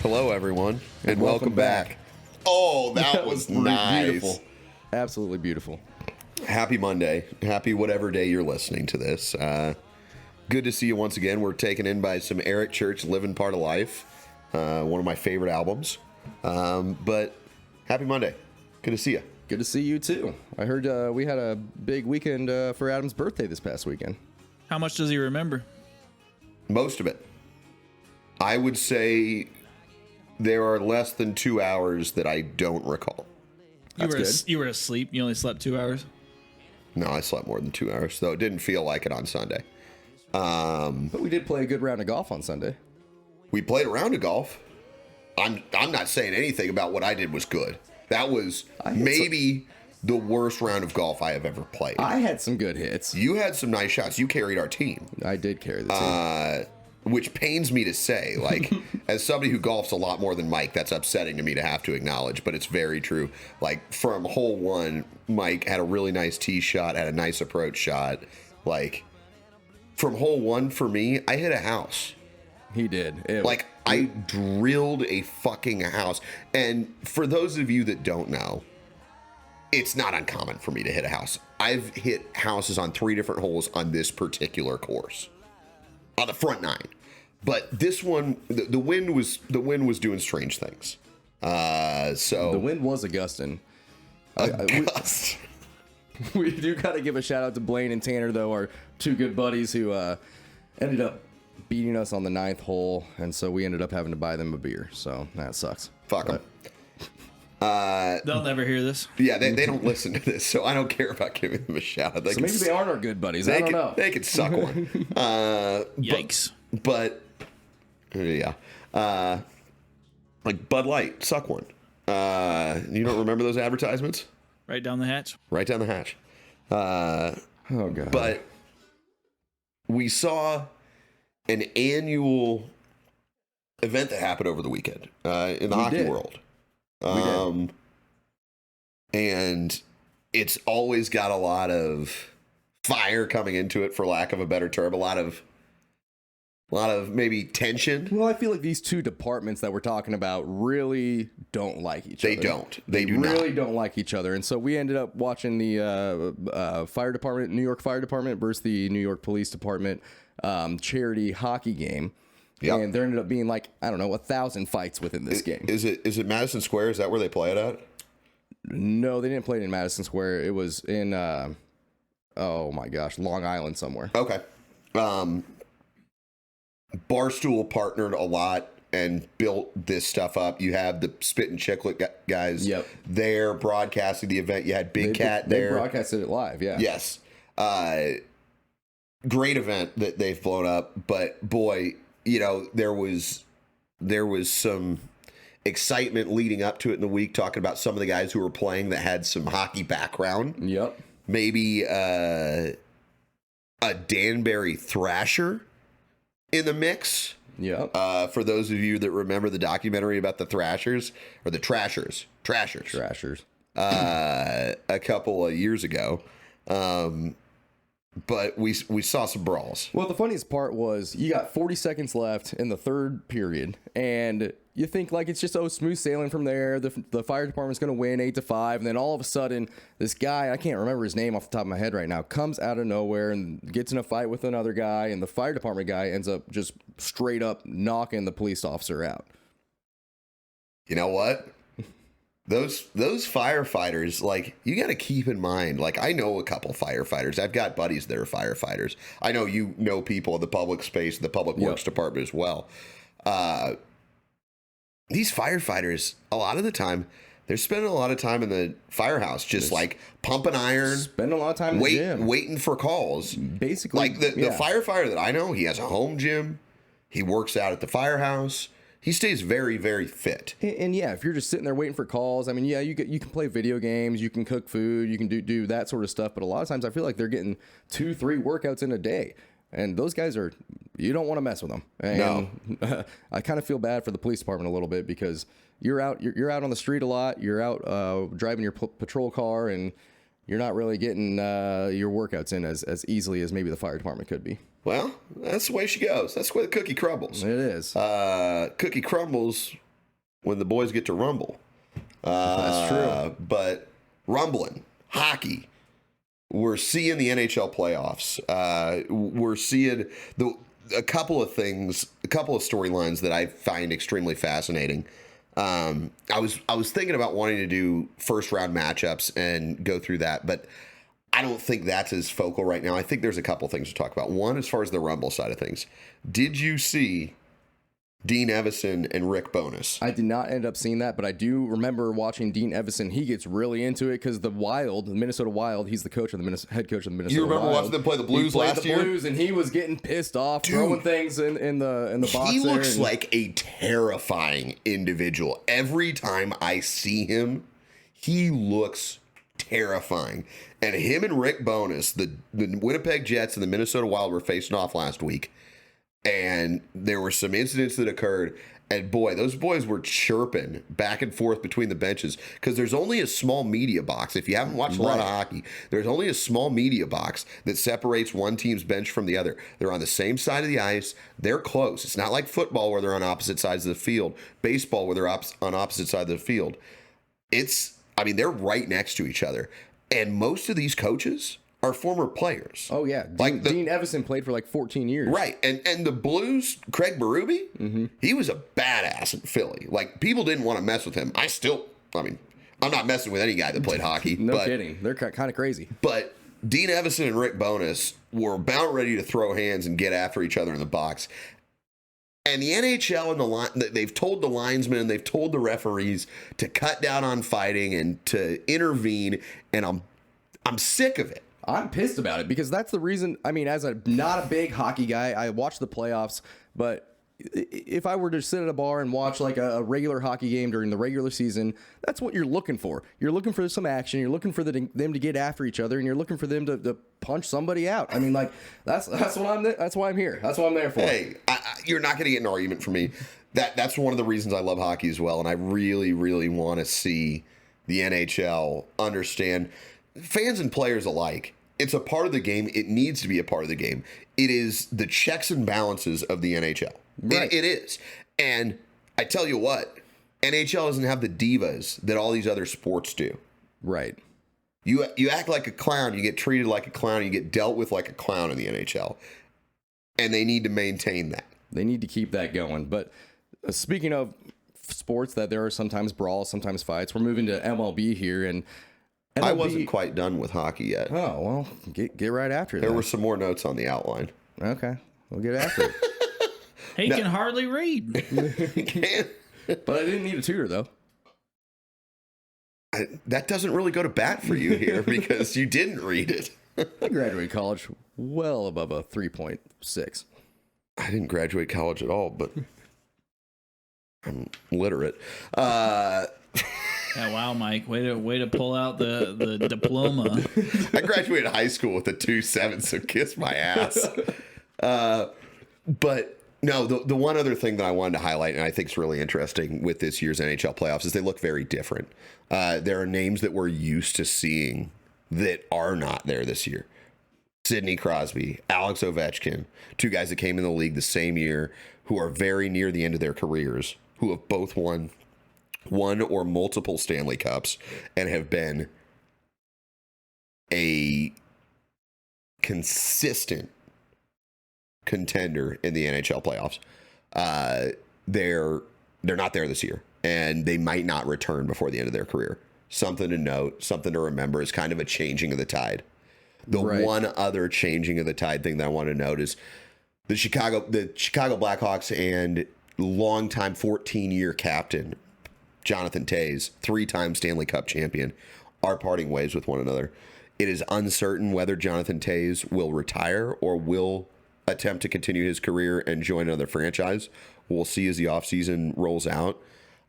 Hello, everyone, and welcome back. Oh, that was nice. Beautiful. Absolutely beautiful. Happy Monday. Happy whatever day you're listening to this. Good to see you once again. We're taken in by some Eric Church, Living Part of Life, one of my favorite albums. But happy Monday. Good to see you. Good to see you, too. I heard we had a big weekend for Adam's birthday this past weekend. How much does he remember? Most of it. I would say there are less than 2 hours that I don't recall. You were asleep. You only slept 2 hours. No, I slept more than 2 hours, though it didn't feel like it on Sunday. But we did play a good round of golf on Sunday. We played a round of golf. I'm not saying anything about what I did was good. That was maybe the worst round of golf I have ever played. I had some good hits. You had some nice shots. You carried our team. I did carry the team. Which pains me to say. Like, as somebody who golfs a lot more than Mike, that's upsetting to me to have to acknowledge, but it's very true. Like, from hole one, Mike had a really nice tee shot, had a nice approach shot. Like, from hole one, for me, I hit a house. He did. I drilled a fucking house. And for those of you that don't know, it's not uncommon for me to hit a house. I've hit houses on 3 different holes on this particular course. On the front 9. But this one, the wind was doing strange things. So the wind was a Gustin. We do got to give a shout out to Blaine and Tanner, though, our 2 good buddies who ended up beating us on the 9th hole, and so we ended up having to buy them a beer. So that sucks. Fuck them. They'll never hear this. Yeah, they don't listen to this, so I don't care about giving them a shout out. So maybe they aren't our good buddies. I don't know. They could suck one. Yikes. But yeah. Like Bud Light, suck one. You don't remember those advertisements? Right down the hatch. Right down the hatch. Oh, God. But we saw an annual event that happened over the weekend in the hockey world. And it's always got a lot of fire coming into it, for lack of a better term. A lot of maybe tension. Well, I feel like these 2 departments that we're talking about really don't like each other. They do really not. don't like each other. And so we ended up watching the fire department, New York Fire Department versus the New York Police Department charity hockey game. Yep. And there ended up being 1,000 fights within this game. Is it Madison Square? Is that where they play it at? No, they didn't play it in Madison Square. It was in oh my gosh, Long Island somewhere. Okay. Barstool partnered a lot and built this stuff up. You have the Spit and Chiclet guys there broadcasting the event. You had Big Cat there. They broadcasted it live, yeah. Yes. Great event that they've blown up, but boy, there was some excitement leading up to it in the week, talking about some of the guys who were playing that had some hockey background. Yep. Maybe a Danbury Thrasher in the mix. Yep. For those of you that remember the documentary about the Thrashers, or the Trashers. A couple of years ago. But we saw some brawls. Well, the funniest part was you got 40 seconds left in the 3rd period, and you think it's just smooth sailing from there. The fire department's going to win 8-5, and then all of a sudden, this guy, I can't remember his name off the top of my head right now, comes out of nowhere and gets in a fight with another guy, and the fire department guy ends up just straight up knocking the police officer out. You know what? Those firefighters, you got to keep in mind, I know a couple firefighters. I've got buddies that are firefighters. I know you know people in the public space, the public works department as well. These firefighters, a lot of the time, they're spending a lot of time in the firehouse, just pumping iron. Spending a lot of time in the gym. Waiting for calls. Basically. The firefighter that I know, he has a home gym. He works out at the firehouse. He stays very, very fit. And yeah, if you're just sitting there waiting for calls, you can play video games, you can cook food, you can do that sort of stuff. But a lot of times I feel like they're getting 2-3 workouts in a day. And those guys you don't want to mess with them. And no. I kind of feel bad for the police department a little bit, because you're out on the street a lot. You're out driving your patrol car, and you're not really getting your workouts in as easily as maybe the fire department could be. Well, that's the way she goes. That's the way the cookie crumbles. It is. Cookie crumbles when the boys get to rumble. That's true. But rumbling, hockey, we're seeing the NHL playoffs. We're seeing a couple of things, a couple of storylines that I find extremely fascinating. I was thinking about wanting to do first round matchups and go through that, but I don't think that's as focal right now. I think there's a couple things to talk about. One, as far as the rumble side of things, did you see Dean Evison and Rick Bowness? I did not end up seeing that, but I do remember watching Dean Evison. He gets really into it because the Minnesota Wild, he's the head coach of the Minnesota Wild. You remember watching them play the Blues last year? Blues, and he was getting pissed off, throwing things in the box. He looks like a terrifying individual. Every time I see him, he looks terrifying. And him and Rick Bowness, the Winnipeg Jets and the Minnesota Wild were facing off last week. And there were some incidents that occurred. And boy, those boys were chirping back and forth between the benches because there's only a small media box. If you haven't watched a lot of hockey, there's only a small media box that separates one team's bench from the other. They're on the same side of the ice. They're close. It's not like football where they're on opposite sides of the field, baseball where they're on opposite sides of the field. They're right next to each other. And most of these coaches are former players. Oh, yeah. Dean Evison played for like 14 years. Right. And the Blues, Craig Berube, he was a badass in Philly. Like, people didn't want to mess with him. I'm not messing with any guy that played hockey. No kidding. They're kind of crazy. But Dean Evison and Rick Bowness were about ready to throw hands and get after each other in the box. And the NHL and they've told the linesmen and they've told the referees to cut down on fighting and to intervene. And I'm sick of it. I'm pissed about it because that's the reason. I mean, as not a big hockey guy, I watch the playoffs, but if I were to sit at a bar and watch like a regular hockey game during the regular season, that's what you're looking for. You're looking for some action. You're looking for them to get after each other, and you're looking for them to punch somebody out. I mean, like that's why I'm here. That's what I'm there for. Hey, you're not going to get an argument from me. That's one of the reasons I love hockey as well, and I really, really want to see the NHL understand. Fans and players alike, it's a part of the game. It needs to be a part of the game. It is the checks and balances of the NHL. Right. It is. And I tell you what, NHL doesn't have the divas that all these other sports do. Right. You act like a clown, you get treated like a clown, you get dealt with like a clown in the NHL. And they need to maintain that. They need to keep that going. But speaking of sports that there are sometimes brawls, sometimes fights, we're moving to MLB here, and MLB, I wasn't quite done with hockey yet. Oh, well, get right after it. There were some more notes on the outline. Okay, we'll get after it. He can hardly read. But I didn't need a tutor, though. That doesn't really go to bat for you here because you didn't read it. I graduated college well above a 3.6. I didn't graduate college at all, but I'm literate. Yeah, wow, Mike. Way to pull out the diploma. I graduated high school with a 2.7, so kiss my ass. But no, the one other thing that I wanted to highlight, and I think is really interesting with this year's NHL playoffs, is they look very different. There are names that we're used to seeing that are not there this year. Sidney Crosby, Alex Ovechkin, two guys that came in the league the same year who are very near the end of their careers, who have both won one or multiple Stanley Cups and have been a consistent contender in the NHL playoffs. They're not there this year, and they might not return before the end of their career. Something to note, something to remember is kind of a changing of the tide. The one other changing of the tide thing that I want to note is the Chicago Blackhawks and longtime 14-year captain Jonathan Toews, 3-time Stanley Cup champion, are parting ways with one another. It is uncertain whether Jonathan Toews will retire or will attempt to continue his career and join another franchise. We'll see as the offseason rolls out.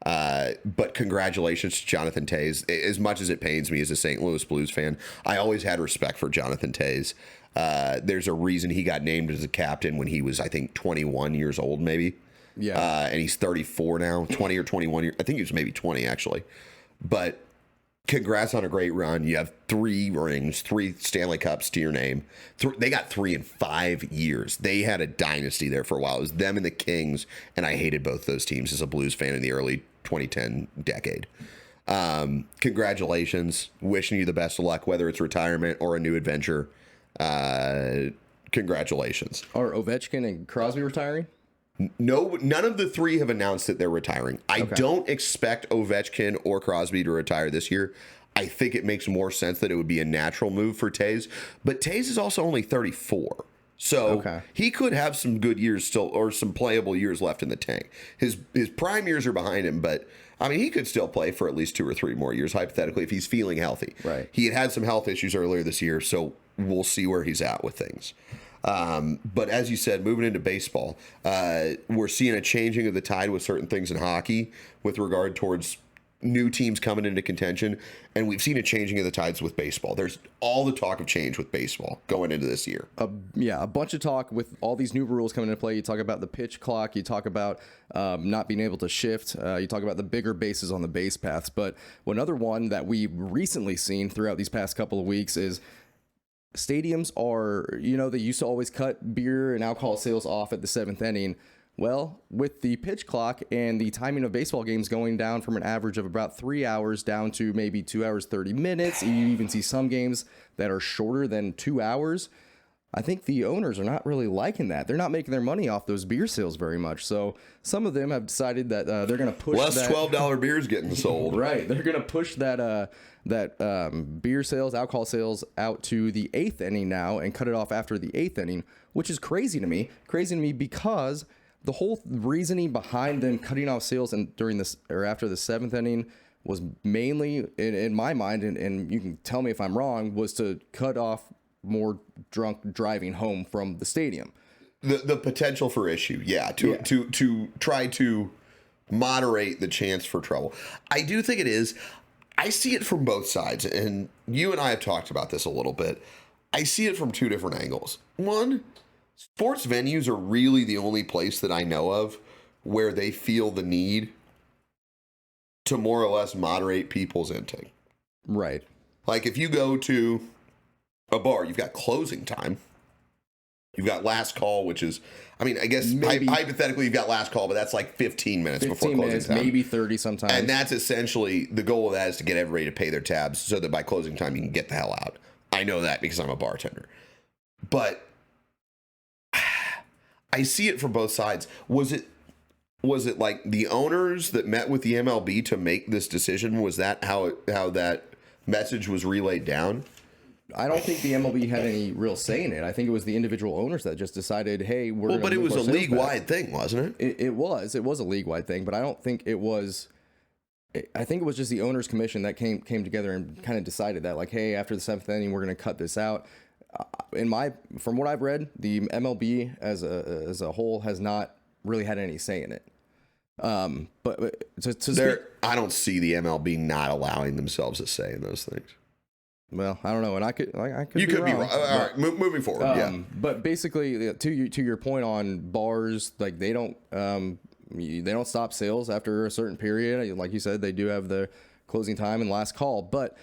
But congratulations to Jonathan Toews. As much as it pains me as a St. Louis Blues fan, I always had respect for Jonathan Toews. There's a reason he got named as a captain when he was, I think, 21 years old, maybe. Yeah. And he's 34 now, 20 or 21 years. I think he was maybe 20, actually. But congrats on a great run. You have 3 rings, 3 Stanley Cups to your name. They got 3 in 5 years. They had a dynasty there for a while. It was them and the Kings, and I hated both those teams as a Blues fan in the early 2010 decade. Congratulations. Wishing you the best of luck, whether it's retirement or a new adventure. Congratulations. Are Ovechkin and Crosby retiring? No, none of the 3 have announced that they're retiring. I don't expect Ovechkin or Crosby to retire this year. I think it makes more sense that it would be a natural move for Taves. But Taves is also only 34. So he could have some good years still, or some playable years left in the tank. His prime years are behind him, but I mean, he could still play for at least 2 or 3 more years, hypothetically, if he's feeling healthy. Right. He had some health issues earlier this year, so we'll see where he's at with things. But as you said, moving into baseball, we're seeing a changing of the tide with certain things in hockey with regard towards new teams coming into contention, and we've seen a changing of the tides with baseball. There's all the talk of change with baseball going into this year. A bunch of talk with all these new rules coming into play. You talk about the pitch clock. You talk about not being able to shift. You talk about the bigger bases on the base paths. But another one that we've recently seen throughout these past couple of weeks is stadiums are, they used to always cut beer and alcohol sales off at the 7th inning. Well, with the pitch clock and the timing of baseball games going down from an average of about 3 hours down to maybe 2 hours, 30 minutes, you even see some games that are shorter than 2 hours. I think the owners are not really liking that. They're not making their money off those beer sales very much. So some of them have decided that they're going to push less $12 beers getting sold. Right. They're going to push that beer sales, alcohol sales out to the 8th inning now and cut it off after the 8th inning, which is crazy to me. Crazy to me because the whole reasoning behind them cutting off sales and during this or after the 7th inning was mainly, in my mind, and you can tell me if I'm wrong, was to cut off more drunk driving home from the stadium. The potential for issue, to try to moderate the chance for trouble. I do think it is. I see it from both sides, and you and I have talked about this a little bit. I see it from 2 different angles. One, sports venues are really the only place that I know of where they feel the need to more or less moderate people's intake. Right. Like if you go to a bar, you've got closing time. You've got last call, which is, I mean, I guess hypothetically you've got last call, but that's like 15 minutes before closing time. Maybe 30 sometimes. And that's essentially the goal of that is to get everybody to pay their tabs so that by closing time you can get the hell out. I know that because I'm a bartender. But I see it from both sides. Was it like the owners that met with the MLB to make this decision? Was that how that message was relayed down? I don't think the MLB had any real say in it. I think it was the individual owners that just decided, hey, we're going to. But it was a league-wide thing, wasn't it? It was a league-wide thing, but I don't think it was. I think it was just the owners' commission that came together and kind of decided that, like, hey, after the 7th inning, we're going to cut this out. From what I've read, the MLB as a whole has not really had any say in it. But I don't see the MLB not allowing themselves a say in those things. Well, I don't know, and I could you be could wrong. be wrong. All right, moving forward. But basically, to your point on bars, like they don't stop sales after a certain period. Like you said, they do have the closing time and last call, but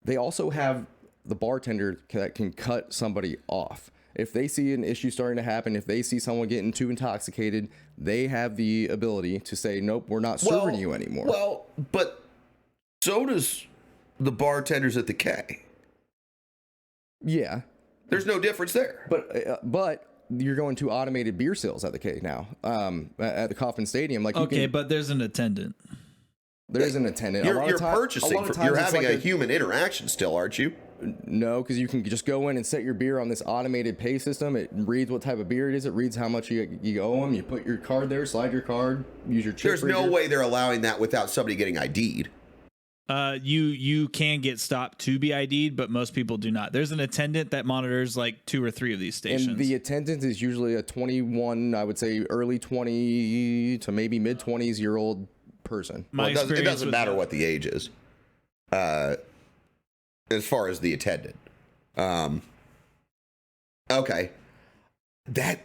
they also have the bartender that can cut somebody off. If they see an issue starting to happen, if they see someone getting too intoxicated, they have the ability to say, nope, we're not serving you anymore. Well, but so does the bartenders at the K. Yeah. There's no difference there. But you're going to automated beer sales at the K now, at the Kauffman Stadium. Like, but there's an attendant. There's an attendant. You're purchasing. You're having a human interaction still, aren't you? No, because you can just go in and set your beer on this automated pay system. It reads what type of beer it is. It reads how much you owe them. You put your card there, slide your card, use your chip. There's no way they're allowing that without somebody getting ID'd. You can get stopped to be ID'd, but most people do not. There's an attendant that monitors like 2 or 3 of these stations. And the attendant is usually a 21, I would say early 20 to maybe mid 20s year old person. It doesn't matter what the age is. As far as the attendant. Okay. That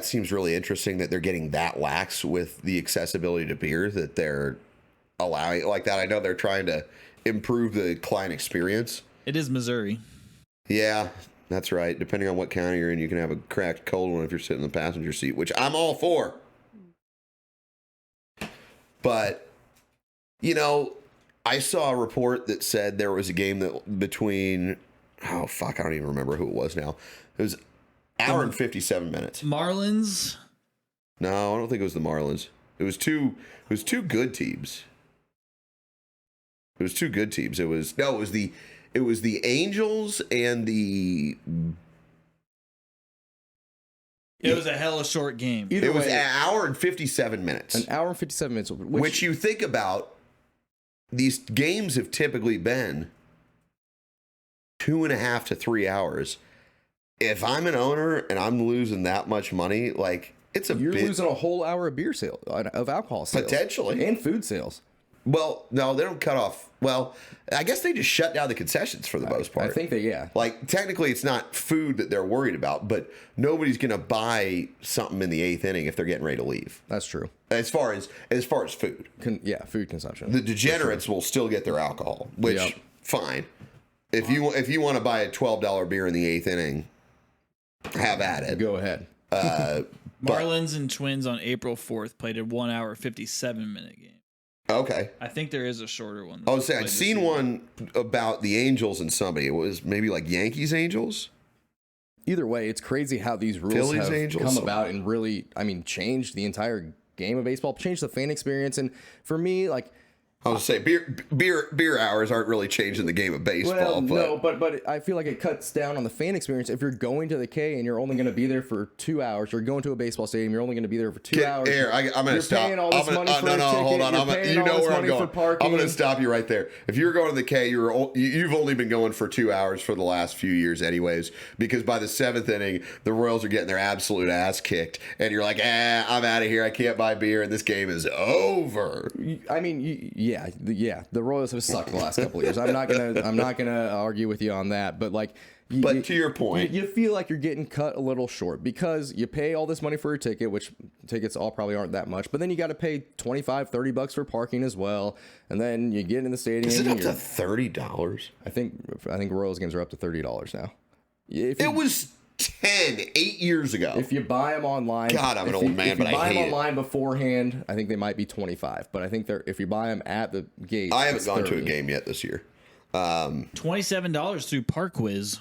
seems really interesting that they're getting that lax with the accessibility to beer, that they're allowing it like that. I know they're trying to improve the client experience. It is Missouri. Yeah, that's right. Depending on what county you're in, you can have a cracked cold one if you're sitting in the passenger seat, which I'm all for. But, you know, I saw a report that said there was a game that between, oh, fuck, I don't even remember who it was now. It was hour and 57 minutes. Marlins? No, I don't think it was the Marlins. It was two good teams. It was the Angels and the. It was a hella short game. It was an hour and 57 minutes. An hour and 57 minutes. Which you think about, these games have typically been 2.5 to 3 hours. If I'm an owner and I'm losing that much money, like, you're losing a whole hour of beer sale, of alcohol sales. Potentially. And food sales. Well, no, they don't cut off. Well, I guess they just shut down the concessions for the most part. I think yeah. Like, technically, it's not food that they're worried about, but nobody's going to buy something in the 8th inning if they're getting ready to leave. That's true. As far as food. Food consumption. The degenerates will still get their alcohol, which, fine. If you want to buy a $12 beer in the 8th inning, have at it. Go ahead. Marlins and Twins on April 4th played a 1 hour 57-minute game. Okay. I think there is a shorter one. I was saying, I'd seen one about the Angels and somebody. It was maybe like Yankees Angels. Either way, it's crazy how these rules Phillies, have Angels, come about and really, changed the entire game of baseball, changed the fan experience. And for me, like, I was going to say, beer hours aren't really changing the game of baseball. But I feel like it cuts down on the fan experience. If you're going to the K and you're only going to be there for 2 hours, or going to a baseball stadium, you're only going to be there for 2 hours. Here, I'm going to stop. Paying all this money for a ticket, hold on. You know where I'm going. I'm going to stop you right there. If you're going to the K, you've only been going for 2 hours for the last few years anyways, because by the 7th inning, the Royals are getting their absolute ass kicked, and you're like, I'm out of here. I can't buy beer, and this game is over. The Royals have sucked the last couple of years. I'm not gonna argue with you on that. But like, to your point, you feel like you're getting cut a little short because you pay all this money for a ticket, which tickets all probably aren't that much. But then you got to pay $25-$30 for parking as well, and then you get in the stadium. Is it up to $30? I think Royals games are up to $30 now. It was 8 years ago. If you buy them online, God, I'm an old man, but I hate it. If you buy them online beforehand, I think they might be $25. But I think if you buy them at the gate, I haven't gone to a game yet this year. $27 through Parkwiz.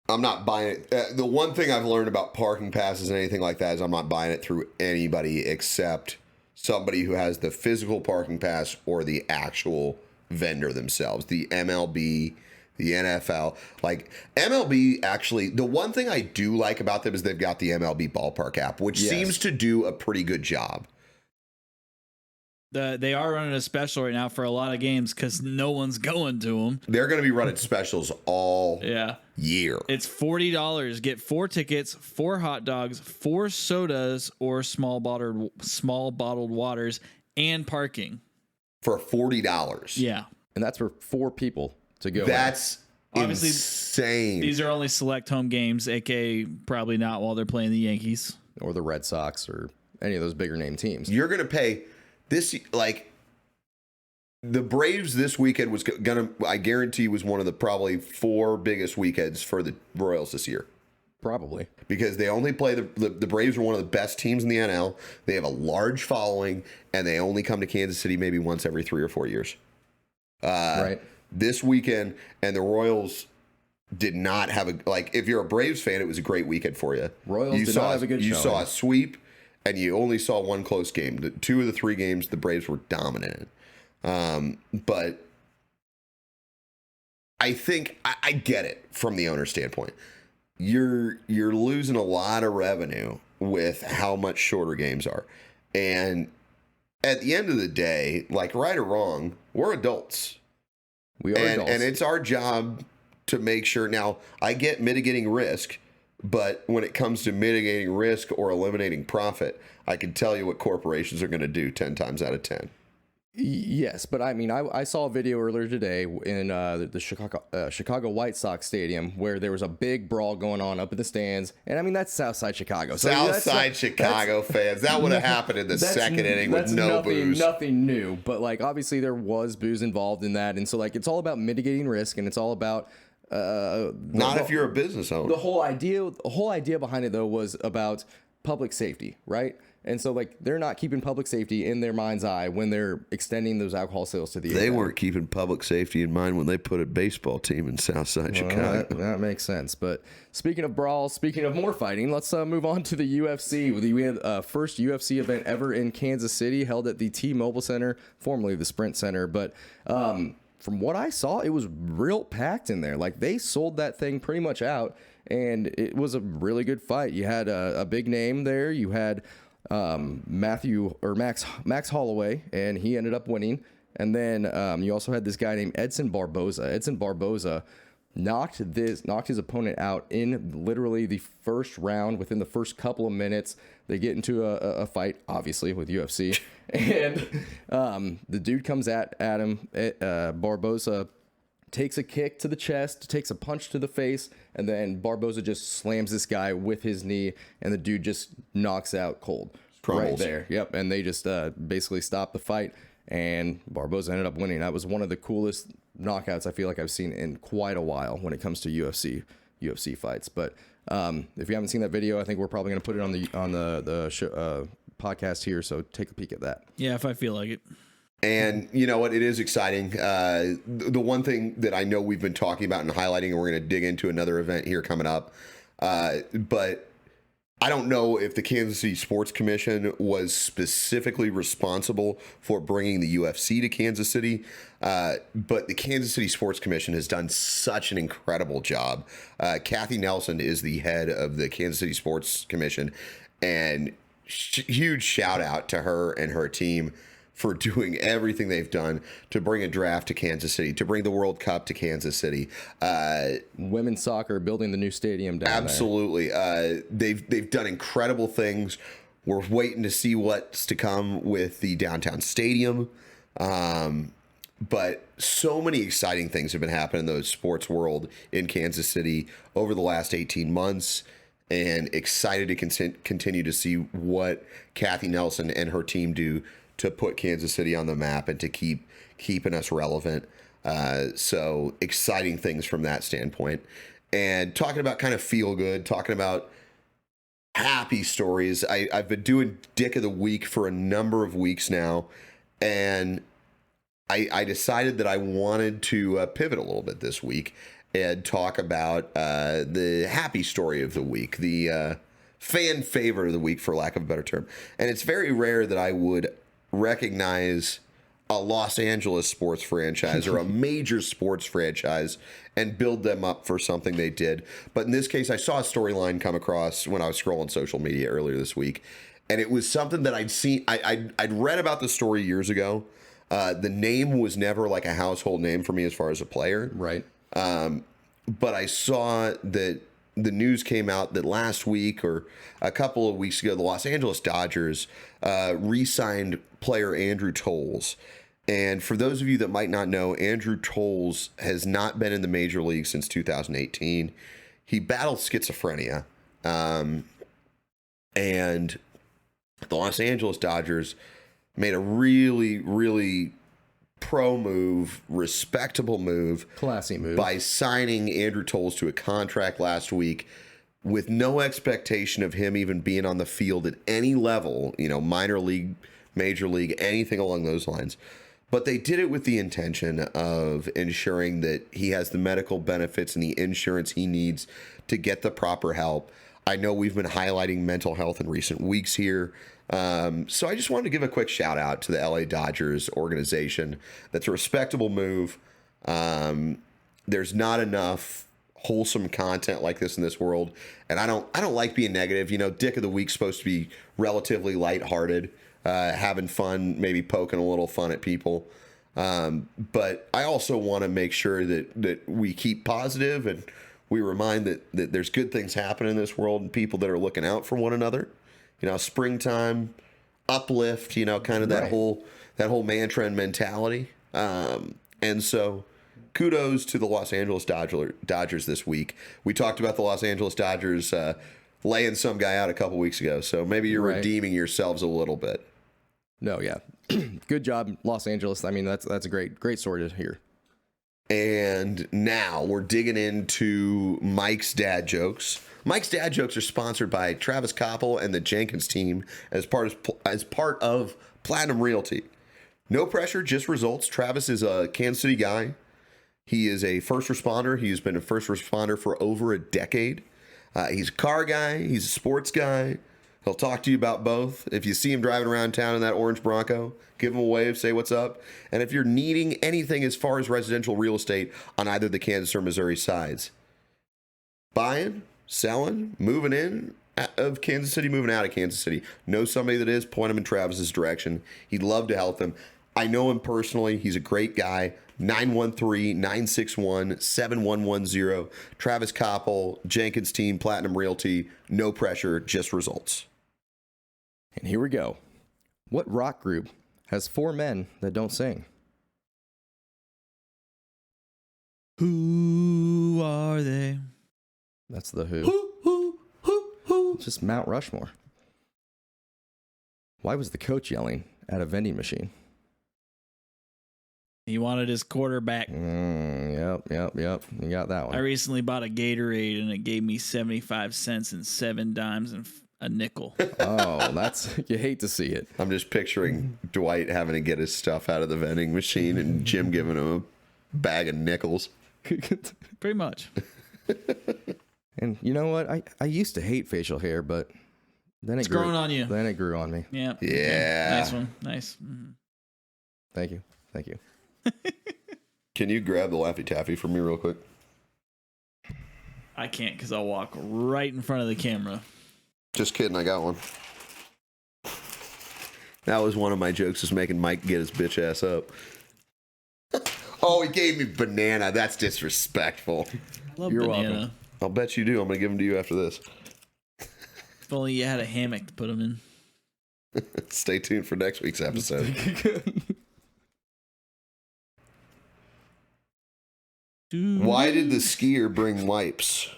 I'm not buying it. The one thing I've learned about parking passes and anything like that is I'm not buying it through anybody except somebody who has the physical parking pass or the actual vendor themselves, the MLB. The NFL, like MLB, actually, the one thing I do like about them is they've got the MLB Ballpark app, which seems to do a pretty good job. They are running a special right now for a lot of games because no one's going to them. They're going to be running specials all year. It's $40. Get 4 tickets, 4 hot dogs, 4 sodas or small bottled waters, and parking for $40. Yeah, and that's for 4 people. That's obviously insane. These are only select home games, aka probably not while they're playing the Yankees or the Red Sox or any of those bigger name teams. You're going to pay this, like, the Braves this weekend was going to, I guarantee, was one of the probably 4 biggest weekends for the Royals this year. Probably. Because they only play, the Braves are one of the best teams in the NL. They have a large following, and they only come to Kansas City maybe once every 3 or 4 years. Right. This weekend, and the Royals did not have if you're a Braves fan, it was a great weekend for you. Royals did not have a good showing. You saw a sweep, and you only saw one close game. The 2 of the 3 games, the Braves were dominant. But I think I get it from the owner's standpoint. You're losing a lot of revenue with how much shorter games are. And at the end of the day, like, right or wrong, we're adults. We are adults. And it's our job to make sure. Now, I get mitigating risk, but when it comes to mitigating risk or eliminating profit, I can tell you what corporations are going to do 10 times out of 10. Yes, but I mean, I saw a video earlier today in the Chicago White Sox Stadium where there was a big brawl going on up in the stands, and I mean that's Southside Chicago. So Southside Chicago fans, that would have happened in the second inning with no booze. Nothing new, but like obviously there was booze involved in that, and so like it's all about mitigating risk, and it's all about not if you're a business owner. The whole idea behind it though was about public safety, right? And so, like, they're not keeping public safety in their mind's eye when they're extending those alcohol sales to the They weren't keeping public safety in mind when they put a baseball team in Southside Chicago. That makes sense. But speaking of brawls, speaking of more fighting, let's move on to the UFC. We had first UFC event ever in Kansas City, held at the T-Mobile Center, formerly the Sprint Center. But from what I saw, it was real packed in there. Like, they sold that thing pretty much out, and it was a really good fight. You had a big name there. You had Max Holloway, and he ended up winning. And then you also had this guy named Edson Barboza. Edson Barboza knocked his opponent out in literally the first round. Within the first couple of minutes, they get into a fight, obviously with UFC, and the dude comes at him. Barboza takes a kick to the chest, takes a punch to the face, and then Barboza just slams this guy with his knee, and the dude just knocks out cold. Right there. Yep. And they just basically stopped the fight, and Barboza ended up winning. That was one of the coolest knockouts I feel like I've seen in quite a while when it comes to UFC fights. But if you haven't seen that video, I think we're probably going to put it on the show, podcast here, so take a peek at that. Yeah, if I feel like it. And you know what? It is exciting. The one thing that I know we've been talking about and highlighting, and we're going to dig into another event here coming up, but I don't know if the Kansas City Sports Commission was specifically responsible for bringing the UFC to Kansas City, but the Kansas City Sports Commission has done such an incredible job. Kathy Nelson is the head of the Kansas City Sports Commission, and huge shout out to her and her team for doing everything they've done to bring a draft to Kansas City, to bring the World Cup to Kansas City. Women's soccer, building the new stadium down absolutely. there. They've done incredible things. We're waiting to see what's to come with the downtown stadium. But so many exciting things have been happening in the sports world in Kansas City over the last 18 months. And excited to continue to see what Kathy Nelson and her team do to put Kansas City on the map and to keeping us relevant. So exciting things from that standpoint. And talking about kind of feel good, talking about happy stories. I've been doing Dick of the Week for a number of weeks now, and I decided that I wanted to pivot a little bit this week and talk about the happy story of the week, the fan favorite of the week, for lack of a better term. And it's very rare that I would recognize a Los Angeles sports franchise or a major sports franchise and build them up for something they did. But in this case, I saw a storyline come across when I was scrolling social media earlier this week, and it was something that I'd seen. I'd read about the story years ago. The name was never like a household name for me as far as a player. Right. But I saw that the news came out that last week or a couple of weeks ago, the Los Angeles Dodgers re-signed player Andrew Toles. And for those of you that might not know, Andrew Toles has not been in the major league since 2018. He battled schizophrenia. And the Los Angeles Dodgers made a really, really pro move, respectable move, classy move, by signing Andrew Toles to a contract last week with no expectation of him even being on the field at any level, minor league, major league, anything along those lines. But they did it with the intention of ensuring that he has the medical benefits and the insurance he needs to get the proper help. I know we've been highlighting mental health in recent weeks here. So I just wanted to give a quick shout out to the LA Dodgers organization. That's a respectable move. There's not enough wholesome content like this in this world. And I don't like being negative. Dick of the Week's supposed to be relatively lighthearted, having fun, maybe poking a little fun at people. But I also want to make sure that we keep positive and we remind that there's good things happening in this world and people that are looking out for one another. Springtime, uplift, kind of that whole mantra and mentality. And so kudos to the Los Angeles Dodgers this week. We talked about the Los Angeles Dodgers laying some guy out a couple weeks ago, so maybe you're redeeming yourselves a little bit. No, yeah. Good job, Los Angeles. I mean, that's a great story to hear. And now we're digging into Mike's dad jokes. Mike's dad jokes are sponsored by Travis Koppel and the Jenkins team as part of Platinum Realty. No pressure, just results. Travis is a Kansas City guy. He is a first responder. He's been a first responder for over a decade. He's a car guy. He's a sports guy. He'll talk to you about both. If you see him driving around town in that orange Bronco, give him a wave, say what's up. And if you're needing anything as far as residential real estate on either the Kansas or Missouri sides, buying, selling, moving in of Kansas City, moving out of Kansas City, know somebody that is, point him in Travis's direction. He'd love to help him. I know him personally. He's a great guy. 913-961-7110. Travis Koppel, Jenkins team, Platinum Realty. No pressure, just results. And here we go. What rock group has 4 men that don't sing? Who are they? That's the Who. It's just Mount Rushmore. Why was the coach yelling at a vending machine? He wanted his quarterback. Yep. You got that one. I recently bought a Gatorade and it gave me 75 cents and 7 dimes and a nickel. Oh, you hate to see it. I'm just picturing Dwight having to get his stuff out of the vending machine and Jim giving him a bag of nickels. Pretty much. And you know what? I used to hate facial hair, but then it's growing on you. Then it grew on me. Yeah. Yeah. Nice one. Nice. Mm-hmm. Thank you. Can you grab the Laffy Taffy for me real quick? I can't because I'll walk right in front of the camera. Just kidding, I got one. That was one of my jokes, is making Mike get his bitch ass up. Oh, he gave me banana. That's disrespectful. Love You're banana. welcome. I'll bet you do. I'm going to give them to you after this. If only you had a hammock to put them in. Stay tuned for next week's episode. Why did the skier bring wipes?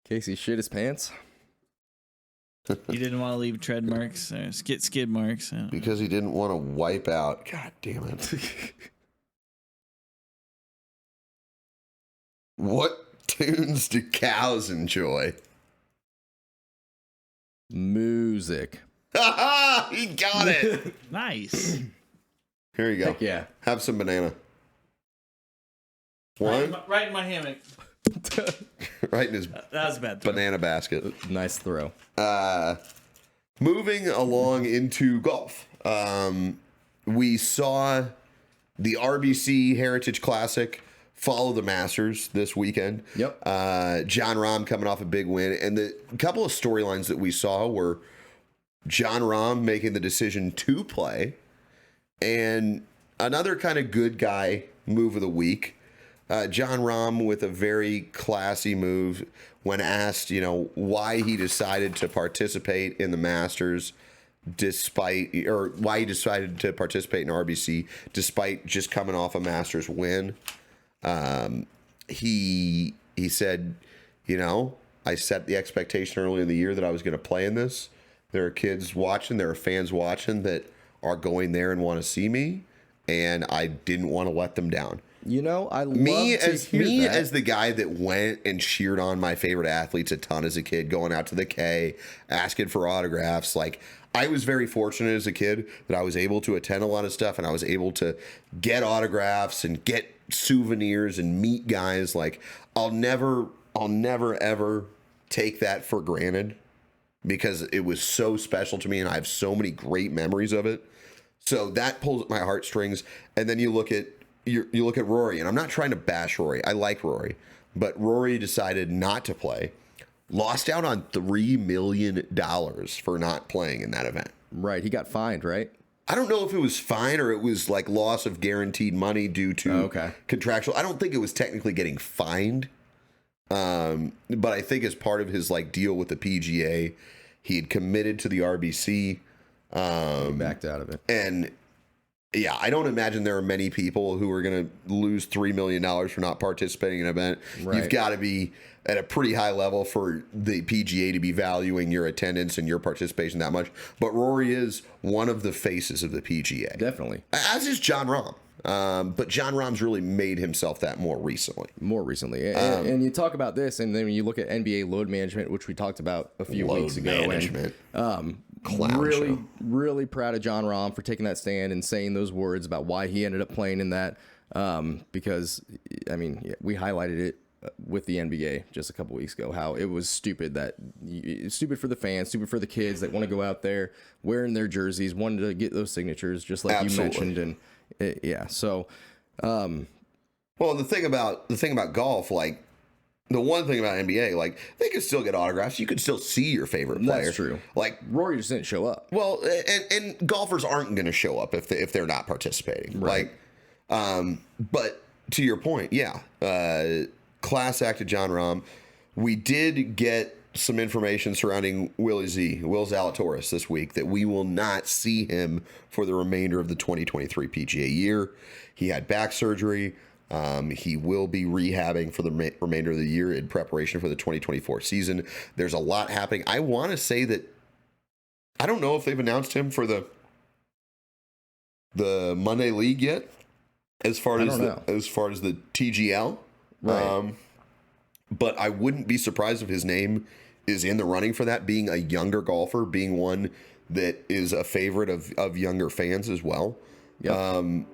Casey shit his pants. He didn't want to leave tread marks or skid marks. Because he didn't want to wipe out. God damn it. What tunes do cows enjoy? Music. He got it. Nice. Here you go. Heck yeah. Have some banana. One. Right in my hammock. Right in his That was a bad throw. banana basket. Nice throw. Moving along into golf. We saw the RBC Heritage Classic follow the Masters this weekend. Yep. John Rahm coming off a big win. And the couple of storylines that we saw were John Rahm making the decision to play, and another kind of good guy move of the week. John Rahm with a very classy move when asked, why he decided to participate in the Masters why he decided to participate in RBC despite just coming off a Masters win. He said, I set the expectation early in the year that I was going to play in this. There are kids watching, there are fans watching that are going there and want to see me, and I didn't want to let them down. I love as the guy that went and cheered on my favorite athletes a ton as a kid, going out to the K, asking for autographs. Like, I was very fortunate as a kid that I was able to attend a lot of stuff, and I was able to get autographs and get souvenirs and meet guys. Like, I'll never ever take that for granted, because it was so special to me and I have so many great memories of it. So that pulls at my heartstrings. And then you look at Rory, and I'm not trying to bash Rory. I like Rory, but Rory decided not to play. Lost out on $3 million for not playing in that event. Right. He got fined, right? I don't know if it was fine or it was like loss of guaranteed money due to contractual. I don't think it was technically getting fined. But I think as part of his deal with the PGA, He had committed to the RBC. Backed out of it. And yeah, I don't imagine there are many people who are going to lose $3 million for not participating in an event. Right. You've got to be at a pretty high level for the PGA to be valuing your attendance and your participation that much. But Rory is one of the faces of the PGA. Definitely. As is John Rahm. But John Rahm's really made himself that more recently. And you talk about this, and then when you look at NBA load management, which we talked about a few weeks ago. Management. Really proud of John Rahm for taking that stand and saying those words about why he ended up playing in that. Because, I mean, we highlighted it with the NBA just a couple weeks ago, how it was stupid stupid for the fans, stupid for the kids that want to go out there wearing their jerseys, wanting to get those signatures, just like you mentioned. And well, the thing about golf, like the one thing about NBA, like they could still get autographs. You could still see your favorite player. That's true. Like Rory just didn't show up. Well, and golfers aren't going to show up if they're not participating. Right. Like, but to your point, yeah, class act of John Rahm. We did get some information surrounding Will Zalatoris this week that we will not see him for the remainder of the 2023 PGA year. He had back surgery. He will be rehabbing for the remainder of the year in preparation for the 2024 season. There's a lot happening. I want to say that I don't know if they've announced him for the Monday League yet, as far as the TGL. Right. But I wouldn't be surprised if his name is in the running for that, being a younger golfer, being one that is a favorite of younger fans as well. Yep.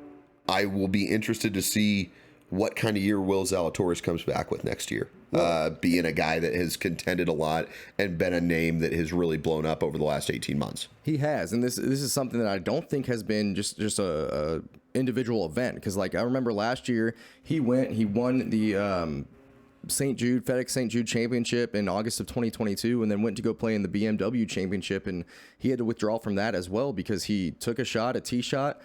I will be interested to see what kind of year Will Zalatoris comes back with next year. Being a guy that has contended a lot and been a name that has really blown up over the last 18 months. He has, and this is something that I don't think has been just a individual event, because like I remember last year he won the FedEx St. Jude Championship in August of 2022, and then went to go play in the BMW Championship, and he had to withdraw from that as well because he took a tee shot,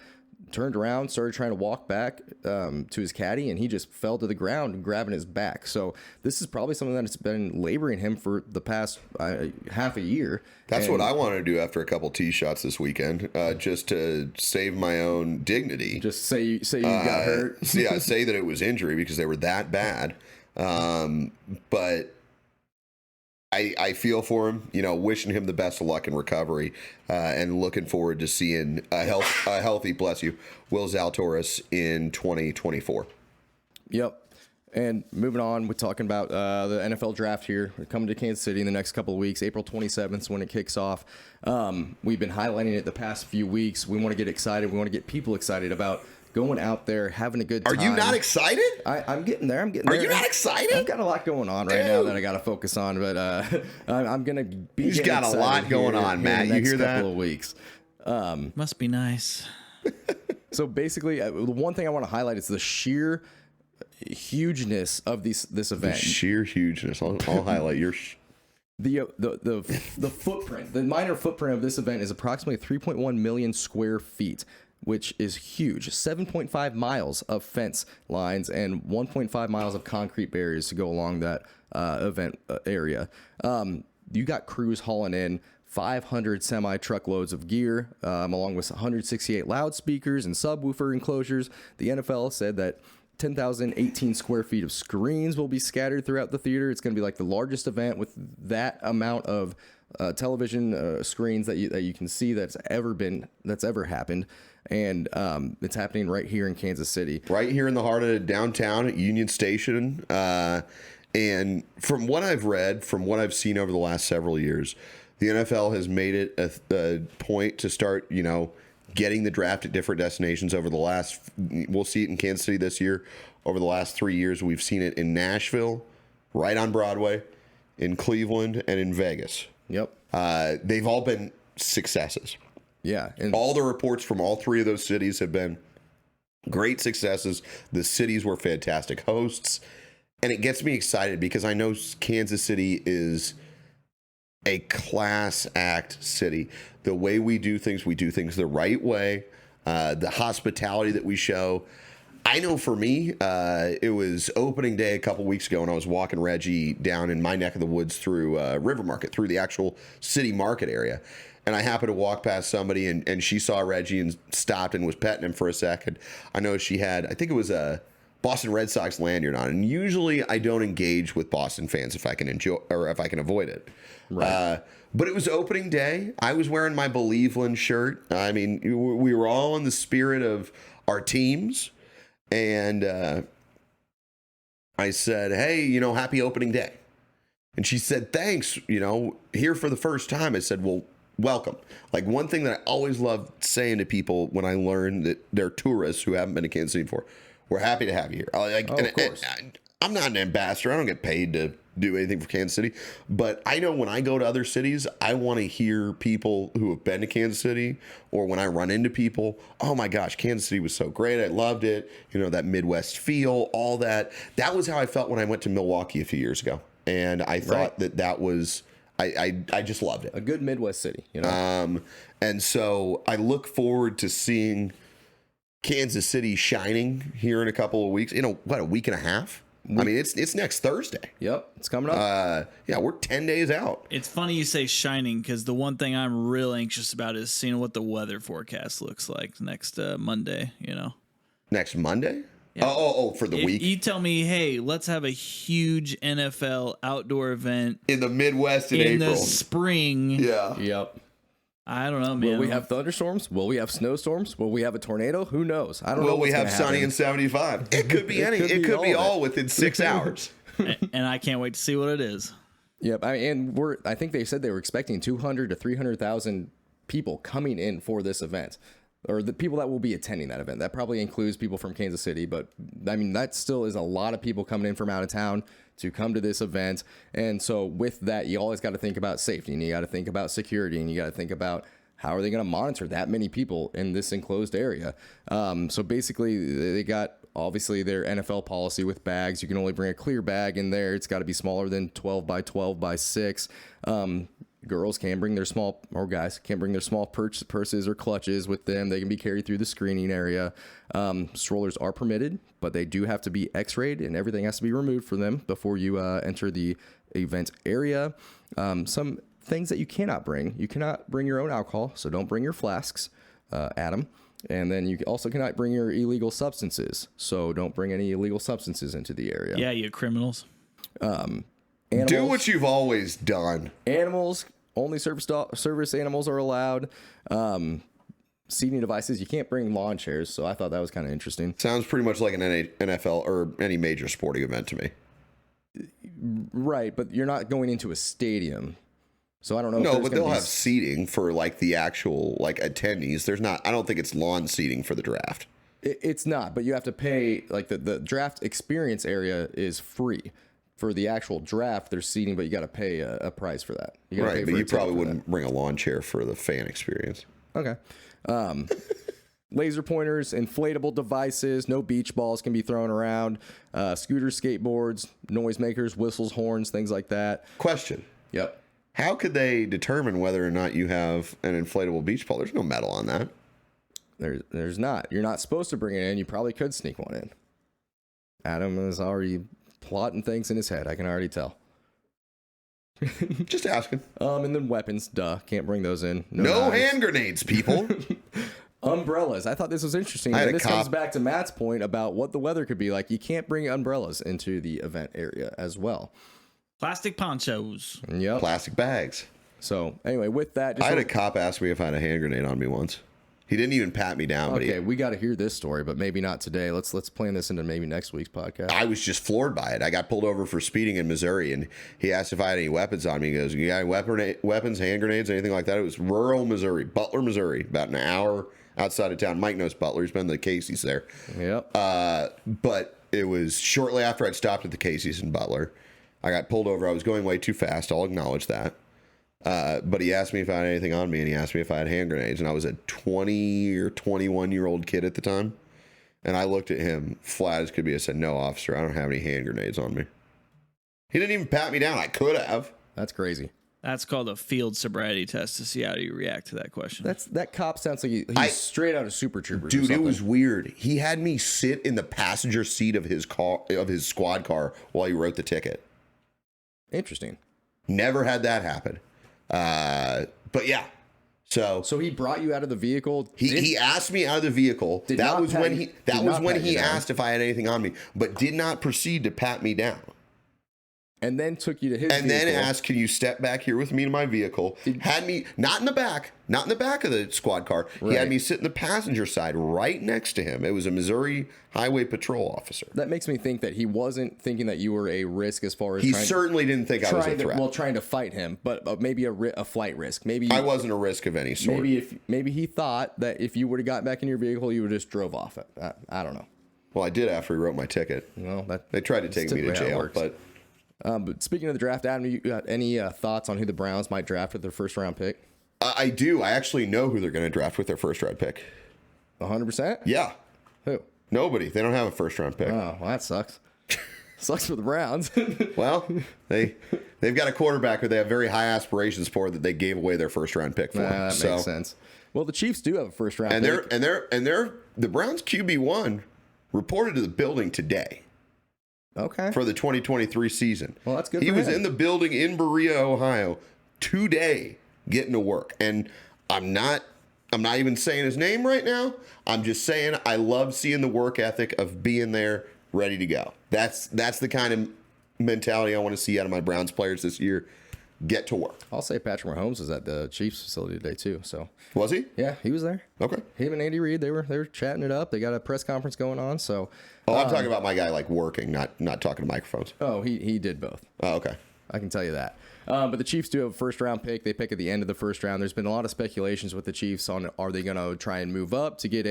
turned around, started trying to walk back to his caddy, and he just fell to the ground, grabbing his back. So this is probably something that's been laboring him for the past half a year. That's what I want to do after a couple tee shots this weekend, just to save my own dignity. Just say you got hurt. Yeah, say that it was injury because they were that bad. But I feel for him, wishing him the best of luck in recovery, and looking forward to seeing a healthy, bless you, Will Zalatoris in 2024. Yep. And moving on, we're talking about the NFL draft here. We're coming to Kansas City in the next couple of weeks. April 27th is when it kicks off. We've been highlighting it the past few weeks. We want to get excited. We want to get people excited about going out there, having a good time. Are you not excited? I'm getting there. Are you not excited? I've got a lot going on right now that I got to focus on, but I'm going to be He's got a lot going on, Matt. You hear that? Couple of weeks. Must be nice. So basically, the one thing I want to highlight is the sheer hugeness of this event. The sheer hugeness. I'll highlight your... The footprint, the minor footprint of this event is approximately 3.1 million square feet, which is huge. 7.5 miles of fence lines and 1.5 miles of concrete barriers to go along that event area. You got crews hauling in 500 semi-truckloads of gear, along with 168 loudspeakers and subwoofer enclosures. The NFL said that 10,018 square feet of screens will be scattered throughout the theater. It's going to be like the largest event with that amount of television screens that you can see that's ever happened. And it's happening right here in Kansas City. Right here in the heart of downtown at Union Station. And from what I've read, from what I've seen over the last several years, the NFL has made it a point to start, getting the draft at different destinations over the last, we'll see it in Kansas City this year. Over the last 3 years, we've seen it in Nashville, right on Broadway, in Cleveland, and in Vegas. Yep. They've all been successes. Yeah. And all the reports from all three of those cities have been great successes. The cities were fantastic hosts. And it gets me excited because I know Kansas City is a class act city. The way we do things the right way. The hospitality that we show. I know for me, it was opening day a couple weeks ago, and I was walking Reggie down in my neck of the woods through River Market, through the actual city market area. And I happened to walk past somebody, and she saw Reggie and stopped and was petting him for a second. I know she had, I think it was a Boston Red Sox lanyard on. And usually I don't engage with Boston fans if I can enjoy or if I can avoid it. Right. But it was opening day. I was wearing my Believeland shirt. I mean, we were all in the spirit of our teams. And I said, hey, happy opening day. And she said, thanks, here for the first time. I said, well, welcome. Like, one thing that I always love saying to people when I learn that they're tourists who haven't been to Kansas City before, we're happy to have you here. Of course. I'm not an ambassador. I don't get paid to do anything for Kansas City. But I know when I go to other cities, I want to hear people who have been to Kansas City, or when I run into people, oh my gosh, Kansas City was so great. I loved it. That Midwest feel, all that. That was how I felt when I went to Milwaukee a few years ago. And I thought that was, I just loved it. A good Midwest city, And so I look forward to seeing Kansas City shining here in a couple of weeks. A week and a half? I mean, it's next Thursday. Yep, it's coming up. Yeah, we're 10 days out. It's funny you say shining, because the one thing I'm real anxious about is seeing what the weather forecast looks like next Monday, Next Monday? Yeah. Oh, for the week? You tell me, hey, let's have a huge NFL outdoor event in the Midwest in April. The spring. Yeah. Yep. I don't know, man. Will we have thunderstorms? Will we have snowstorms? Will we have a tornado? Who knows? I don't know. Will we have sunny and 75? It could be any. It could be all within 6 hours. And I can't wait to see what it is. Yep. I think they said they were expecting 200 to 300,000 people coming in for this event, or the people that will be attending that event. That probably includes people from Kansas City, but I mean, that still is a lot of people coming in from out of town to come to this event. And so with that, you always got to think about safety, and you got to think about security, and you got to think about how are they going to monitor that many people in this enclosed area. So basically, they got obviously their NFL policy with bags. You can only bring a clear bag in there. It's got to be smaller than 12 by 12 by 6. Girls can bring their small, or guys can bring their small purses or clutches with them. They can be carried through the screening area. Strollers are permitted, but they do have to be x-rayed, and everything has to be removed for them before you enter the event area. Some things that you cannot bring. You cannot bring your own alcohol, so don't bring your flasks, Adam. And then you also cannot bring your illegal substances, so don't bring any illegal substances into the area. Yeah, you criminals. Animals, do what you've always done. Animals, only service animals are allowed. Seating devices, you can't bring lawn chairs, so I thought that was kind of interesting. Sounds pretty much like an NFL or any major sporting event to me. Right, but you're not going into a stadium. So I don't know. No, but they'll have seating for like the actual like attendees. There's not. I don't think it's lawn seating for the draft. It's not, but you have to pay. Like the draft experience area is free. For the actual draft, there's seating, but you got to pay a price for that. Right, but you probably wouldn't bring a lawn chair for the fan experience. Okay. Laser pointers, inflatable devices, no beach balls can be thrown around. Scooters, skateboards, noisemakers, whistles, horns, things like that. Question. Yep. How could they determine whether or not you have an inflatable beach ball? There's no metal on that. There's not. You're not supposed to bring it in. You probably could sneak one in. Adam is already plotting things in his head. I can already tell. Just asking. And then weapons. Duh. Can't bring those in. No hand grenades, people. Umbrellas. I thought this was interesting. And this comes back to Matt's point about what the weather could be like. You can't bring umbrellas into the event area as well. Plastic ponchos. Yep. Plastic bags. So anyway, with that, I had a cop ask me if I had a hand grenade on me once. He didn't even pat me down. Okay, we got to hear this story, but maybe not today. Let's plan this into maybe next week's podcast. I was just floored by it. I got pulled over for speeding in Missouri, and he asked if I had any weapons on me. He goes, "You got any weapons, hand grenades, anything like that?" It was rural Missouri, Butler, Missouri, about an hour outside of town. Mike knows Butler. He's been to the Casey's there. Yep. But it was shortly after I'd stopped at the Casey's in Butler. I got pulled over. I was going way too fast. I'll acknowledge that. But he asked me if I had anything on me, and he asked me if I had hand grenades, and I was a 20 or 21-year-old kid at the time. And I looked at him flat as could be. I said, "No, officer, I don't have any hand grenades on me." He didn't even pat me down. I could have. That's crazy. That's called a field sobriety test to see how you react to that question. That cop sounds like he's straight out of Super Troopers. Dude, it was weird. He had me sit in the passenger seat of his squad car while he wrote the ticket. Interesting. Never had that happen. But yeah. So he brought you out of the vehicle. He asked me out of the vehicle. That was when he asked if I had anything on me, but did not proceed to pat me down. And then took you to his and vehicle. then asked, "Can you step back here with me to my vehicle?" Had me not in the back of the squad car. Right. He had me sit in the passenger side right next to him. It was a Missouri Highway Patrol officer. That makes me think that he wasn't thinking that you were a risk as far as he certainly didn't think I was a threat. Trying to fight him, but maybe a flight risk. Maybe I wasn't a risk of any sort. Maybe he thought that if you would have got back in your vehicle, you would have just drove off it. I don't know. Well, I did after he wrote my ticket. Well, they tried to take me to jail, But speaking of the draft, Adam, you got any thoughts on who the Browns might draft with their first round pick? I do. I actually know who they're going to draft with their first round pick. 100%? Yeah. Who? Nobody. They don't have a first round pick. Oh, well, that sucks. Sucks for the Browns. Well, they've got a quarterback who they have very high aspirations for that they gave away their first round pick for. That makes sense. Well, the Chiefs do have a first round pick. And the Browns QB1 reported to the building today. Okay. For the 2023 season. Well, that's good. He was in the building in Berea, Ohio, today, getting to work. And I'm not even saying his name right now. I'm just saying I love seeing the work ethic of being there, ready to go. That's the kind of mentality I want to see out of my Browns players this year. Get to work. I'll say Patrick Mahomes was at the Chiefs facility today too. So was he? Yeah, he was there. Okay. Him and Andy Reid, they were chatting it up. They got a press conference going on. So I'm talking about my guy like working, not talking to microphones. Oh, he did both. Oh, okay. I can tell you that. But the Chiefs do have a first round pick. They pick at the end of the first round. There's been a lot of speculations with the Chiefs on are they going to try and move up to get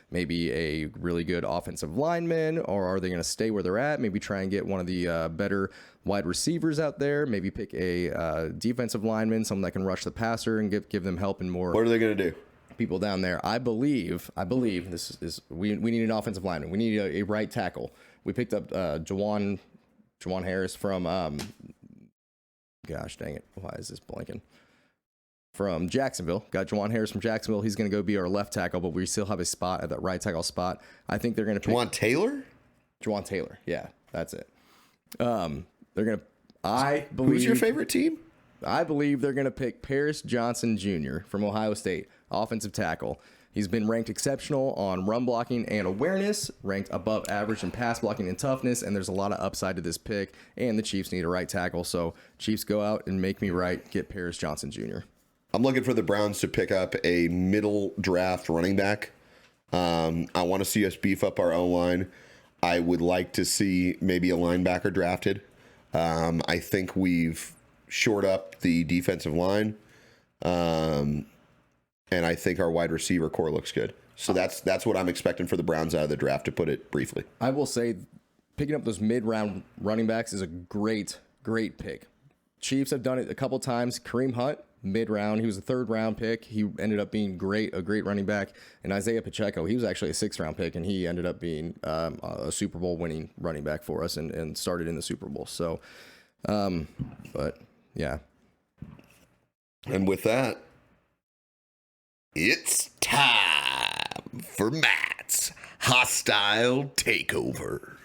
maybe a really good offensive lineman, or are they going to stay where they're at? Maybe try and get one of the better wide receivers out there. Maybe pick a defensive lineman, someone that can rush the passer and give them help and more. What are they going to do? People down there. I believe this is we need an offensive lineman. We need a right tackle. We picked up Juwan Harris from gosh dang it, why is this blanking? From Jacksonville. Got Juwan Harris from Jacksonville. He's going to go be our left tackle, but we still have a spot at that right tackle spot. I think they're going to pick Juwan Taylor. Yeah, that's it. They're going to. I believe. Who's your favorite team? I believe they're going to pick Paris Johnson Jr. from Ohio State, offensive tackle. He's been ranked exceptional on run blocking and awareness, ranked above average in pass blocking and toughness, and there's a lot of upside to this pick, and the Chiefs need a right tackle, so Chiefs go out and make me right, get Paris Johnson Jr. I'm looking for the Browns to pick up a middle draft running back. I want to see us beef up our O-line. I would like to see maybe a linebacker drafted. I think we've shored up the defensive line. And I think our wide receiver core looks good. So that's what I'm expecting for the Browns out of the draft, to put it briefly. I will say picking up those mid-round running backs is a great pick. Chiefs have done it a couple times. Kareem Hunt, mid-round. He was a third-round pick. He ended up being a great running back. And Isaiah Pacheco, he was actually a sixth-round pick, and he ended up being a Super Bowl winning running back for us and started in the Super Bowl. So, but, yeah. And with that, it's time for Matt's Hostile Takeover.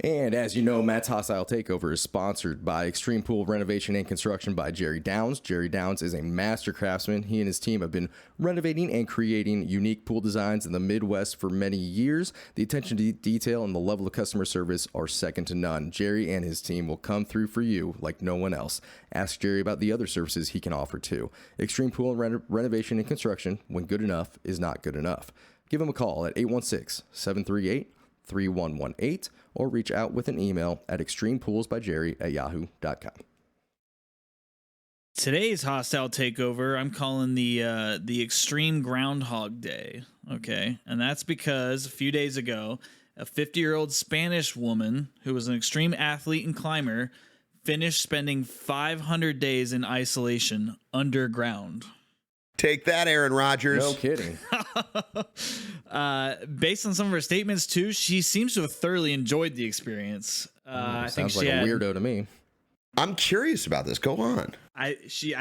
And as you know, Matt's Hostile Takeover is sponsored by Extreme Pool Renovation and Construction by Jerry Downs. Jerry Downs is a master craftsman. He and his team have been renovating and creating unique pool designs in the Midwest for many years. The attention to detail and the level of customer service are second to none. Jerry and his team will come through for you like no one else. Ask Jerry about the other services he can offer too. Extreme Pool Renovation and Construction, when good enough is not good enough. Give him a call at 816-738-3118 or reach out with an email at extremepoolsbyjerry@yahoo.com. Today's Hostile Takeover, I'm calling the Extreme Groundhog Day, okay? And that's because a few days ago, a 50-year-old Spanish woman who was an extreme athlete and climber finished spending 500 days in isolation underground. Take that, Aaron Rodgers. No kidding. Based on some of her statements, too, she seems to have thoroughly enjoyed the experience. I think sounds like a weirdo to me. I'm curious about this. Go on. I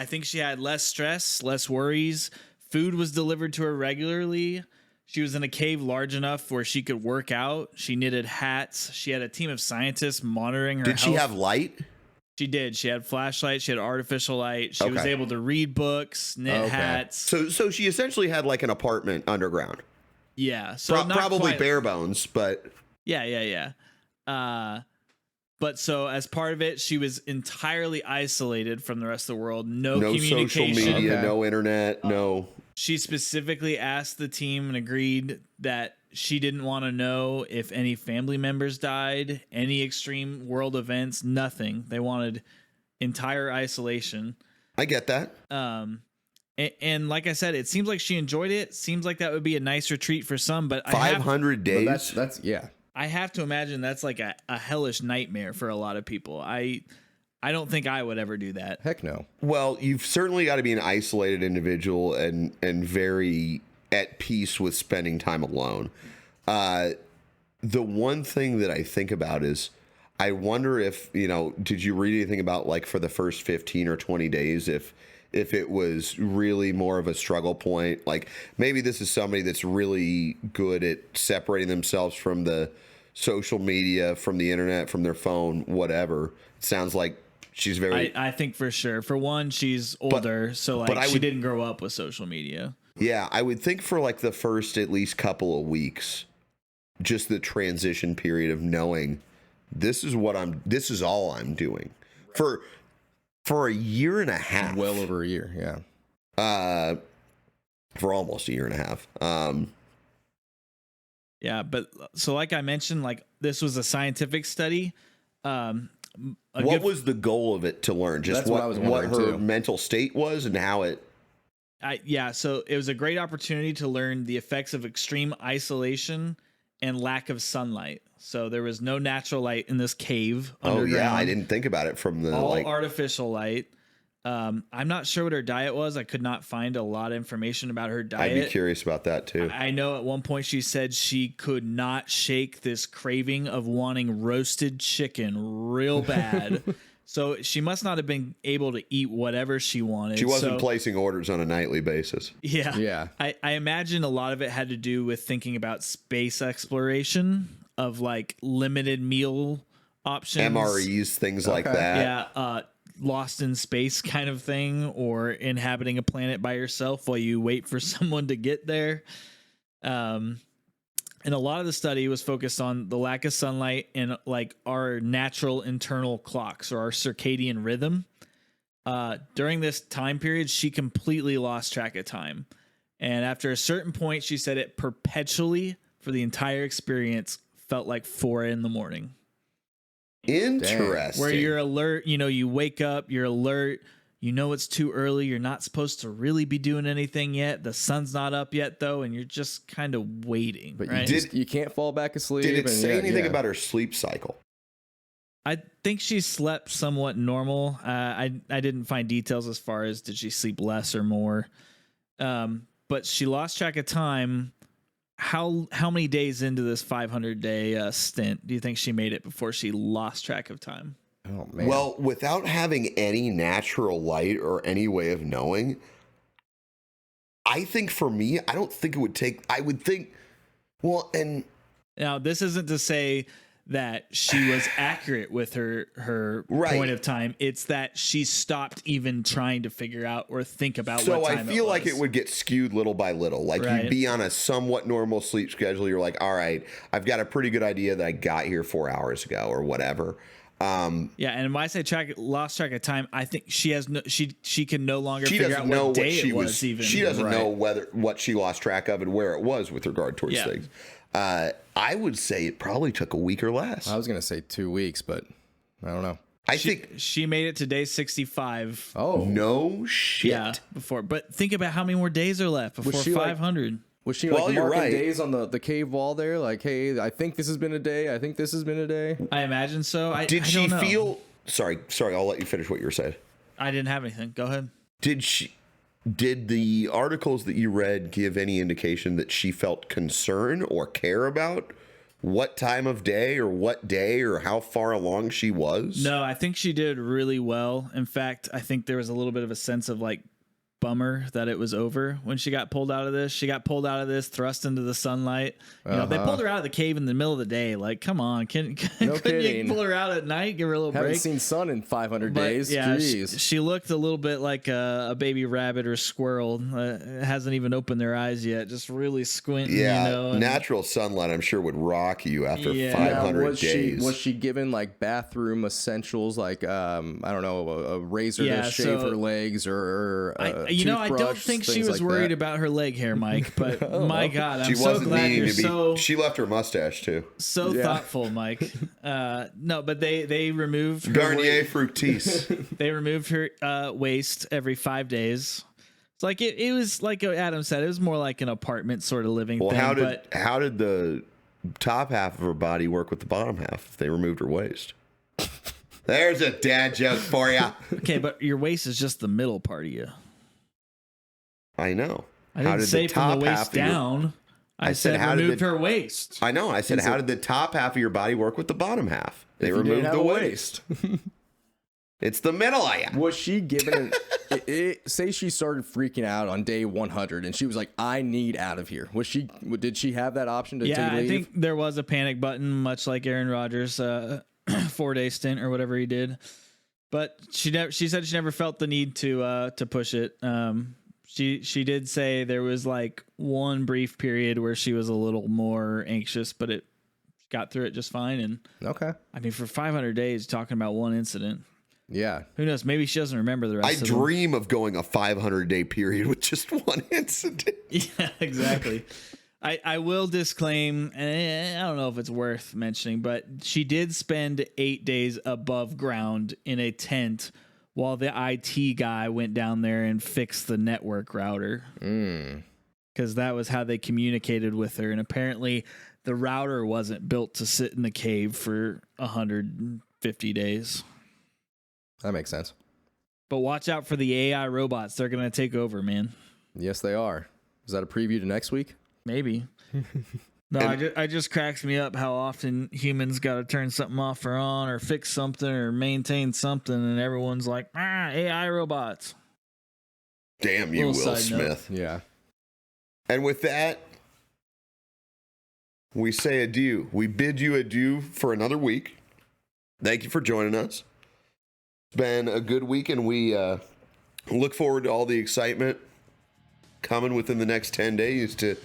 think she had less stress, less worries. Food was delivered to her regularly. She was in a cave large enough where she could work out. She knitted hats. She had a team of scientists monitoring her Did health. she have light? She did. She had flashlights. She had artificial light. She was able to read books, knit hats. So she essentially had like an apartment underground. Yeah. So probably bare bones, but yeah. But so as part of it, she was entirely isolated from the rest of the world. No communication. Social media, no internet, no. She specifically asked the team and agreed that she didn't want to know if any family members died, any extreme world events, nothing. They wanted entire isolation. I get that. And like I said, it seems like she enjoyed it. Seems like that would be a nice retreat for some, but 500 days. That's yeah. I have to imagine that's like a hellish nightmare for a lot of people. I don't think I would ever do that. Heck no. Well, you've certainly got to be an isolated individual and very at peace with spending time alone. The one thing that I think about is I wonder if, did you read anything about like for the first 15 or 20 days, if it was really more of a struggle point, like maybe this is somebody that's really good at separating themselves from the social media, from the internet, from their phone, whatever. It sounds like she's very. I think for sure. For one, she's older, so like she didn't grow up with social media. Yeah, I would think for like the first at least couple of weeks, just the transition period of knowing this is all I'm doing for a year and a half. Well over a year, yeah. For almost a year and a half. Yeah, but so like I mentioned, like this was a scientific study. What was the goal of it to learn? Just what her mental state was and how it. So it was a great opportunity to learn the effects of extreme isolation and lack of sunlight. So there was no natural light in this cave. Oh yeah, I didn't think about it from the all artificial light. I'm not sure what her diet was. I could not find a lot of information about her diet. I'd be curious about that too. I know at one point she said she could not shake this craving of wanting roasted chicken real bad. So she must not have been able to eat whatever she wanted. She wasn't placing orders on a nightly basis. Yeah. Yeah. I imagine a lot of it had to do with thinking about space exploration of like limited meal options. MREs, things like that. Yeah. Lost in space kind of thing, or inhabiting a planet by yourself while you wait for someone to get there. And a lot of the study was focused on the lack of sunlight and like our natural internal clocks or our circadian rhythm. During this time period, she completely lost track of time. And after a certain point, she said it perpetually for the entire experience felt like 4 a.m. Interesting. Where you're alert, you wake up, you're alert, it's too early. You're not supposed to really be doing anything yet. The sun's not up yet, though, and you're just kind of waiting. But right? you can't fall back asleep. Did it say anything about her sleep cycle? I think she slept somewhat normal. I didn't find details as far as did she sleep less or more. But she lost track of time. How many days into this 500-day stint do you think she made it before she lost track of time? Oh, man. Well, without having any natural light or any way of knowing, I think for me, I don't think it would take. I would think. Well, and now this isn't to say that she was accurate with her right. point of time. It's that she stopped even trying to figure out or think about so what time I feel like was. it would get skewed little by little. Like right. you'd be on a somewhat normal sleep schedule. You're like, all right, I've got a pretty good idea that I got here 4 hours ago or whatever. Yeah, and when I say lost track of time, I think she has she can no longer figure out know what day she it was even. She doesn't know what she lost track of and where it was with regard towards things. I would say it probably took a week or less. I was going to say 2 weeks, but I don't know. I think she made it to day 65. Oh, no shit. Yeah, before. But think about how many more days are left before 500. Was she like marking days on the cave wall there? Like, hey, I think this has been a day. I think this has been a day. I imagine so. Did she don't know. feel? Sorry. I'll let you finish what you were saying. I didn't have anything. Go ahead. Did the articles that you read give any indication that she felt concern or care about what time of day or how far along she was? No, I think she did really well. In fact, I think there was a little bit of a sense of like bummer that it was over when she got pulled out of this. She got pulled out of this, thrust into the sunlight. You know, they pulled her out of the cave in the middle of the day. Like, come on, couldn't you pull her out at night, give her a little break? Haven't seen sun in 500 days. Yeah, Jeez. she looked a little bit like a baby rabbit or squirrel. Hasn't even opened their eyes yet, just really squinting. Yeah, you know, natural sunlight, I'm sure, would rock you after Yeah. 500 was days. Was she given like bathroom essentials, like I don't know, a razor to shave her legs, or I don't think she was worried about her leg hair, Mike. But my God, I'm so glad you're She left her mustache too. So thoughtful, Mike. No, but they removed her Garnier Fructis. They removed her waist every 5 days. It's like it was like Adam said, it was more like an apartment sort of living thing. How did the top half of her body work with the bottom half if they removed her waist? There's a dad joke for you. Okay, but your waist is just the middle part of you. I know. I didn't say from the waist down. I said removed her waist. I know. I said, how did the top half of your body work with the bottom half? They removed the waist. It's the middle of you. Was she given say she started freaking out on day 100 and she was like, I need out of here. Did she have that option to take leave? I think there was a panic button, much like Aaron Rodgers' 4-day stint or whatever he did. But she said she never felt the need to push it. She did say there was like one brief period where she was a little more anxious, but it got through it just fine. And okay, I mean, for 500 days, talking about one incident. Yeah, who knows? Maybe she doesn't remember the rest. I dream of going a 500-day period with just one incident. Yeah, exactly. I will disclaim, and I don't know if it's worth mentioning, but she did spend 8 days above ground in a tent while the IT guy went down there and fixed the network router. Because that was how they communicated with her. And apparently the router wasn't built to sit in the cave for 150 days. That makes sense. But watch out for the AI robots. They're going to take over, man. Yes, they are. Is that a preview to next week? Maybe. No, I just cracks me up how often humans got to turn something off or on or fix something or maintain something, and everyone's like, AI robots. Damn you, Will Smith. Yeah. And with that, we say adieu. We bid you adieu for another week. Thank you for joining us. It's been a good week, and we look forward to all the excitement coming within the next 10 days to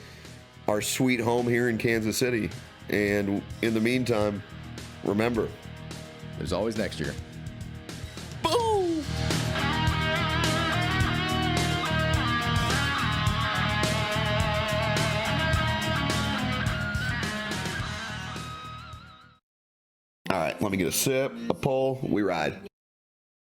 our sweet home here in Kansas City. And in the meantime, remember, there's always next year. Boom! All right, let me get a sip, a pull, we ride.